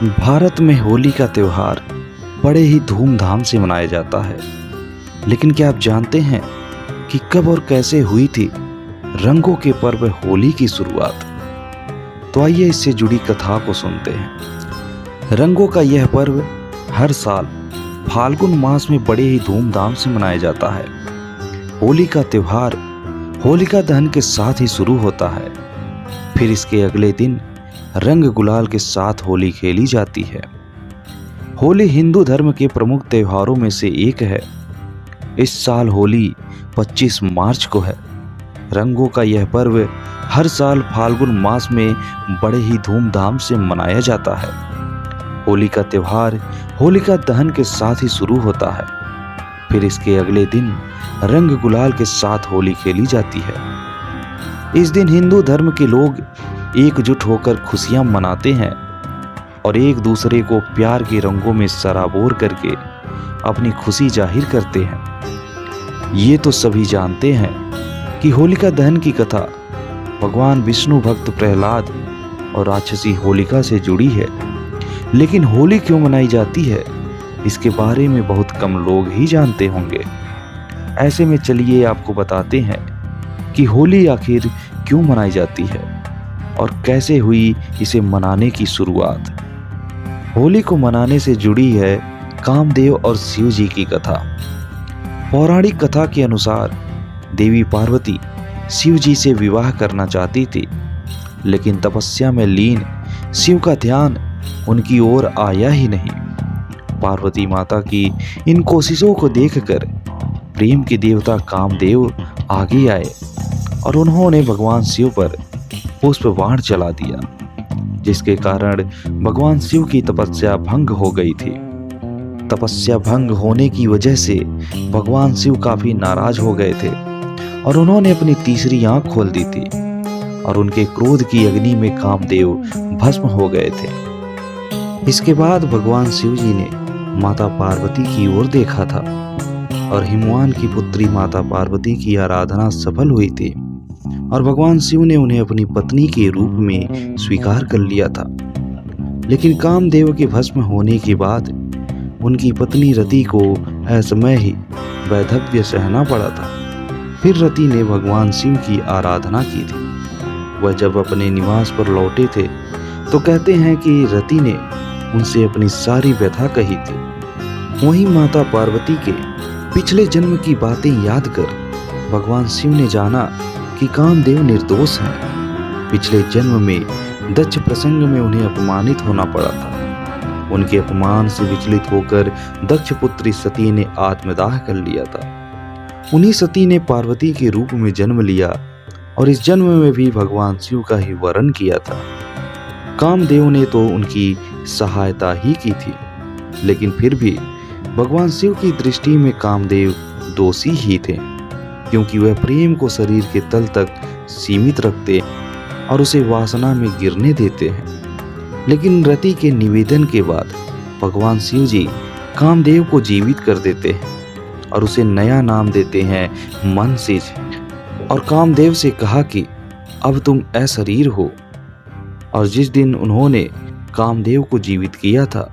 भारत में होली का त्यौहार बड़े ही धूमधाम से मनाया जाता है। लेकिन क्या आप जानते हैं कि कब और कैसे हुई थी रंगों के पर्व होली की शुरुआत? तो आइए इससे जुड़ी कथा को सुनते हैं। रंगों का यह पर्व हर साल फाल्गुन मास में बड़े ही धूमधाम से मनाया जाता है। होली का त्यौहार होलिका दहन के साथ ही शुरू होता है। फिर इसके अगले दिन रंग गुलाल के साथ होली खेली जाती है। होली हिंदू धर्म के प्रमुख त्योहारों में से एक है। इस साल होली 25 मार्च को है। रंगों का यह पर्व हर साल फाल्गुन मास में बड़े ही धूमधाम से मनाया जाता है। होली का त्यौहार होलिका दहन के साथ ही शुरू होता है। फिर इसके अगले दिन रंग गुलाल के साथ होली खेली जाती है। इस दिन हिंदू धर्म के लोग एकजुट होकर खुशियां मनाते हैं और एक दूसरे को प्यार के रंगों में सराबोर करके अपनी खुशी जाहिर करते हैं। ये तो सभी जानते हैं कि होलिका दहन की कथा भगवान विष्णु भक्त प्रहलाद और राक्षसी होलिका से जुड़ी है। लेकिन होली क्यों मनाई जाती है, इसके बारे में बहुत कम लोग ही जानते होंगे। ऐसे में चलिए आपको बताते हैं कि होली आखिर क्यों मनाई जाती है और कैसे हुई इसे मनाने की शुरुआत। होली को मनाने से जुड़ी है कामदेव और शिव जी की कथा। पौराणिक कथा के अनुसार देवी पार्वती शिव जी से विवाह करना चाहती थी, लेकिन तपस्या में लीन शिव का ध्यान उनकी ओर आया ही नहीं। पार्वती माता की इन कोशिशों को देखकर प्रेम के देवता कामदेव आगे आए और उन्होंने भगवान शिव पर पुष्प बाण चला दिया, जिसके कारण भगवान शिव की तपस्या भंग हो गई थी। तपस्या भंग होने की वजह से भगवान शिव काफी नाराज हो गए थे और उन्होंने अपनी तीसरी आंख खोल दी थी और उनके क्रोध की अग्नि में कामदेव भस्म हो गए थे। इसके बाद भगवान शिव जी ने माता पार्वती की ओर देखा था और हिमवान की पुत्री माता पार्वती की आराधना सफल हुई थी और भगवान शिव ने उन्हें अपनी पत्नी के रूप में स्वीकार कर लिया था। लेकिन कामदेव के भस्म होने के बाद उनकी पत्नी रति को असमय ही वैधव्य सहना पड़ा था। फिर रति ने भगवान शिव की आराधना की थी। वह जब अपने निवास पर लौटे थे तो कहते हैं कि रति ने उनसे अपनी सारी व्यथा कही थी। वहीं माता पार्वती के पिछले जन्म की बातें याद कर भगवान शिव ने जाना कि कामदेव निर्दोष हैं। पिछले जन्म में दक्ष प्रसंग में उन्हें अपमानित होना पड़ा था। उनके अपमान से विचलित होकर दक्ष पुत्री सती ने आत्मदाह कर लिया था। उन्हीं सती ने पार्वती के रूप में जन्म लिया और इस जन्म में भी भगवान शिव का ही वरण किया था। कामदेव ने तो उनकी सहायता ही की थी, लेकिन फिर भी भगवान शिव की दृष्टि में कामदेव दोषी ही थे, क्योंकि वह प्रेम को शरीर के तल तक सीमित रखते और उसे वासना में गिरने देते हैं। लेकिन रति के निवेदन के बाद भगवान शिव जी कामदेव को जीवित कर देते हैं और उसे नया नाम देते हैं मनसिज और कामदेव से कहा कि अब तुम अशरीर हो। और जिस दिन उन्होंने कामदेव को जीवित किया था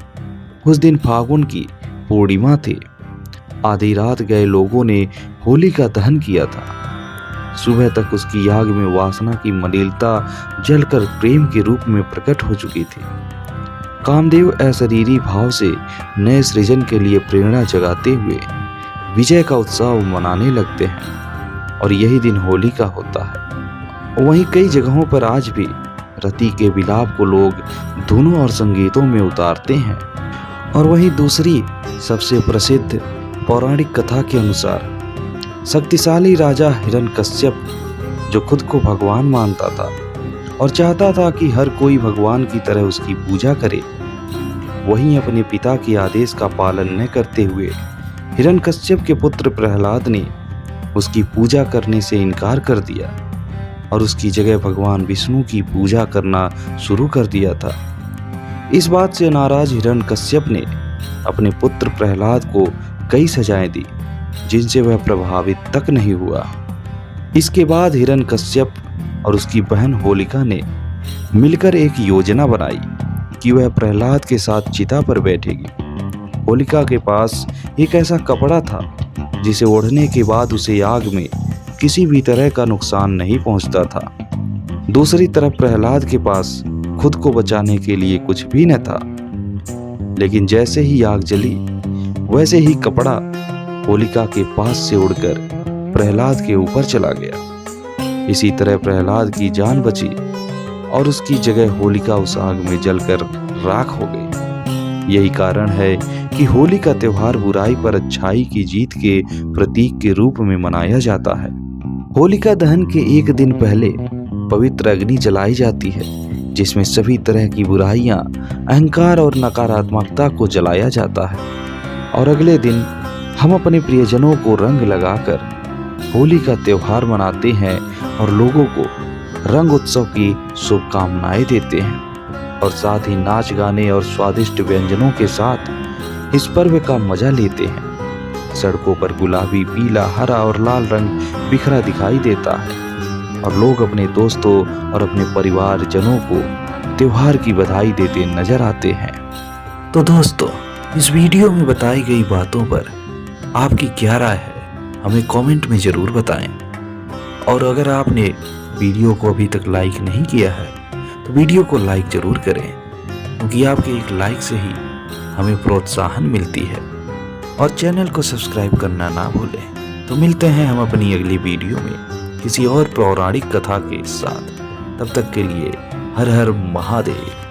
उस दिन फागुन की पूर्णिमा थी। आधी रात गए लोगों ने होली का दहन किया था। सुबह तक उसकी आग में वासना की मलिनता जलकर प्रेम के रूप में प्रकट हो चुकी थी। कामदेव अशरीरी भाव से नए सृजन के लिए प्रेरणा जगाते हुए विजय का उत्सव मनाने लगते हैं और यही दिन होली का होता है। वहीं कई जगहों पर आज भी रति के विलाप को लोग धुनों और संगीतों में उतारते हैं। और वहीं दूसरी सबसे प्रसिद्ध पौराणिक कथा के अनुसार शक्तिशाली राजा हिरण्यकश्यप, जो खुद को भगवान मानता था और चाहता था कि हर कोई भगवान की तरह उसकी पूजा करे, वहीं अपने पिता के आदेश का पालन न करते हुए हिरण्यकश्यप के पुत्र प्रहलाद ने उसकी पूजा करने से इनकार कर दिया और उसकी जगह भगवान विष्णु की पूजा करना शुरू कर दिया था। इस बात से नाराज हिरण्यकश्यप ने अपने पुत्र प्रहलाद को कई सजाएं दी, जिनसे वह प्रभावित तक नहीं हुआ। इसके बाद हिरण्यकश्यप और उसकी बहन होलिका ने मिलकर एक योजना बनाई कि वह प्रहलाद के साथ चिता पर बैठेगी। होलिका के पास एक ऐसा कपड़ा था जिसे ओढ़ने के बाद उसे आग में किसी भी तरह का नुकसान नहीं पहुंचता था। दूसरी तरफ प्रहलाद के पास खुद को बचाने के लिए कुछ भी न था। लेकिन जैसे ही आग जली वैसे ही कपड़ा होलिका के पास से उड़कर प्रहलाद के ऊपर चला गया। इसी तरह प्रहलाद की जान बची और उसकी जगह होलिका उस आग में जलकर राख हो गई। यही कारण है कि होली का त्योहार बुराई पर अच्छाई की जीत के प्रतीक के रूप में मनाया जाता है। होलिका दहन के एक दिन पहले पवित्र अग्नि जलाई जाती है, जिसमें सभी तरह की बुराइयां, अहंकार और नकारात्मकता को जलाया जाता है। और अगले दिन हम अपने प्रियजनों को रंग लगाकर होली का त्योहार मनाते हैं और लोगों को रंग उत्सव की शुभकामनाएं देते हैं और साथ ही नाच गाने और स्वादिष्ट व्यंजनों के साथ इस पर्व का मजा लेते हैं। सड़कों पर गुलाबी, पीला, हरा और लाल रंग बिखरा दिखाई देता है और लोग अपने दोस्तों और अपने परिवारजनों को त्योहार की बधाई देते नजर आते हैं। तो दोस्तों, इस वीडियो में बताई गई बातों पर आपकी क्या राय है, हमें कमेंट में ज़रूर बताएं। और अगर आपने वीडियो को अभी तक लाइक नहीं किया है तो वीडियो को लाइक ज़रूर करें, क्योंकि आपके एक लाइक से ही हमें प्रोत्साहन मिलती है। और चैनल को सब्सक्राइब करना ना भूलें। तो मिलते हैं हम अपनी अगली वीडियो में किसी और पौराणिक कथा के साथ। तब तक के लिए हर हर महादेव।